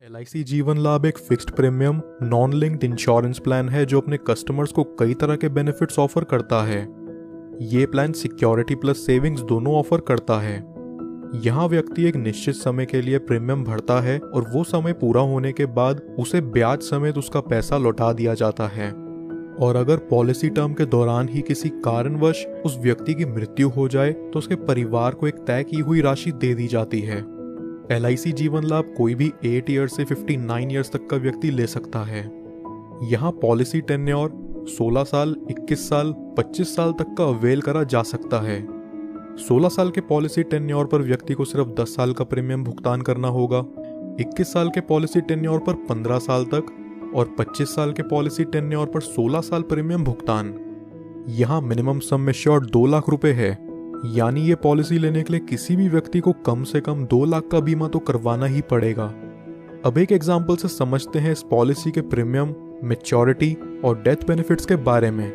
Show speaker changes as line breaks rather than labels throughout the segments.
LIC जीवन लाभ एक fixed premium non linked insurance plan है जो अपने कस्टमर्स को कई तरह के बेनिफिट्स ऑफर करता है। ये प्लान सिक्योरिटी प्लस सेविंग्स दोनों ऑफर करता है। यहाँ व्यक्ति एक निश्चित समय के लिए प्रीमियम भरता है और वो समय पूरा होने के बाद उसे ब्याज समेत उसका पैसा लौटा दिया जाता है। और अगर पॉलिसी टर्म के दौरान ही किसी कारणवश उस व्यक्ति की मृत्यु हो जाए तो उसके परिवार को एक तय की हुई राशि दे दी जाती है। LIC जीवन लाभ कोई भी 8 ईयर से 59 ईयर्स तक का व्यक्ति ले सकता है। यहाँ पॉलिसी टेन्योर 16 साल, 21 साल, 25 साल तक का अवेल करा जा सकता है। 16 साल के पॉलिसी टेन्योर पर व्यक्ति को सिर्फ 10 साल का प्रीमियम भुगतान करना होगा। 21 साल के पॉलिसी टेन्योर पर 15 साल तक और 25 साल के पॉलिसी टेन्योर पर 16 साल प्रीमियम भुगतान। यहाँ मिनिमम सम एश्योर्ड 2 लाख रुपए है, यानी ये पॉलिसी लेने के लिए किसी भी व्यक्ति को कम से कम 2 लाख का बीमा तो करवाना ही पड़ेगा। अब एक एग्जाम्पल से समझते हैं इस पॉलिसी के प्रीमियम, मैच्योरिटी और डेथ बेनिफिट्स के बारे में।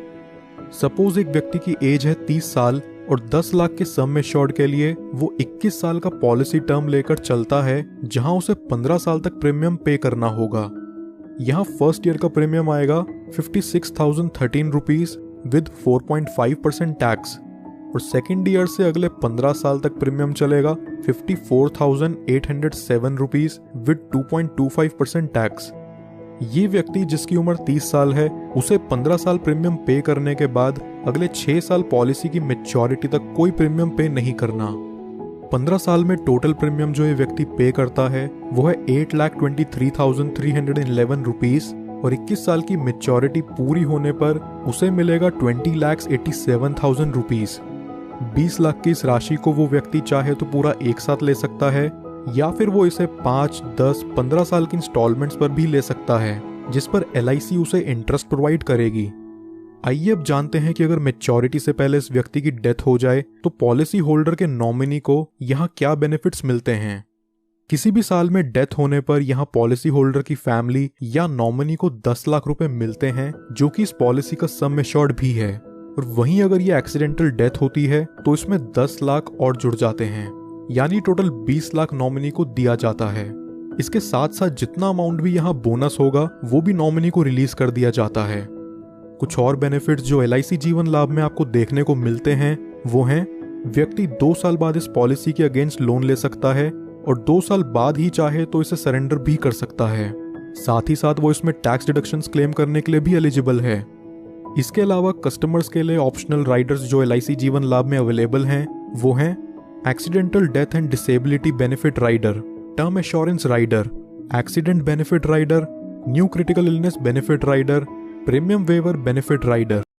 सपोज एक व्यक्ति की एज है 30 साल और 10 लाख के सम एश्योर्ड के लिए वो 21 साल का पॉलिसी टर्म लेकर चलता है, जहां उसे 15 साल तक प्रीमियम पे करना होगा। यहाँ फर्स्ट ईयर का प्रीमियम आएगा 56,013 रुपीज विद 4.5% टैक्स और सेकेंड ईयर से अगले 15 साल तक प्रीमियम चलेगा 54,807 रुपीज विद 2.25% टैक्स। ये व्यक्ति जिसकी उम्र 30 साल है उसे 15 साल प्रीमियम पे करने के बाद अगले 6 साल पॉलिसी की मैच्योरिटी तक कोई प्रीमियम पे नहीं करना। 15 साल में टोटल प्रीमियम जो ये व्यक्ति पे करता है वो है 8,23,311 रुपीज और 21 साल की मैच्योरिटी पूरी होने पर उसे मिलेगा 20,87,000 रुपीज। 20 लाख की इस राशि को वो व्यक्ति चाहे तो पूरा एक साथ ले सकता है या फिर वो इसे 5, 10, 15 साल की इंस्टॉलमेंट्स पर भी ले सकता है, जिस पर LIC उसे इंटरेस्ट प्रोवाइड करेगी। आइए अब जानते हैं कि अगर मैच्योरिटी से पहले इस व्यक्ति की डेथ हो जाए तो पॉलिसी होल्डर के नॉमिनी को यहाँ क्या बेनिफिट्स मिलते हैं। किसी भी साल में डेथ होने पर यहाँ पॉलिसी होल्डर की फैमिली या नॉमिनी को 10 लाख रुपए मिलते हैं, जो कि इस पॉलिसी का सम एश्योर्ड भी है। और वहीं अगर ये एक्सीडेंटल डेथ होती है तो इसमें 10 लाख और जुड़ जाते हैं, यानी टोटल 20 लाख नॉमिनी को दिया जाता है। इसके साथ साथ जितना अमाउंट भी यहाँ बोनस होगा वो भी नॉमिनी को रिलीज कर दिया जाता है। कुछ और बेनिफिट्स जो LIC जीवन लाभ में आपको देखने को मिलते हैं वो हैं, व्यक्ति 2 साल बाद इस पॉलिसी के अगेंस्ट लोन ले सकता है और 2 साल बाद ही चाहे तो इसे सरेंडर भी कर सकता है। साथ ही साथ वो इसमें टैक्स डिडक्शंस क्लेम करने के लिए भी एलिजिबल है। इसके अलावा कस्टमर्स के लिए ऑप्शनल राइडर्स जो LIC जीवन लाभ में अवेलेबल हैं वो हैं accidental death and disability benefit rider, term assurance rider, accident benefit rider, new critical illness benefit rider, premium waiver benefit rider.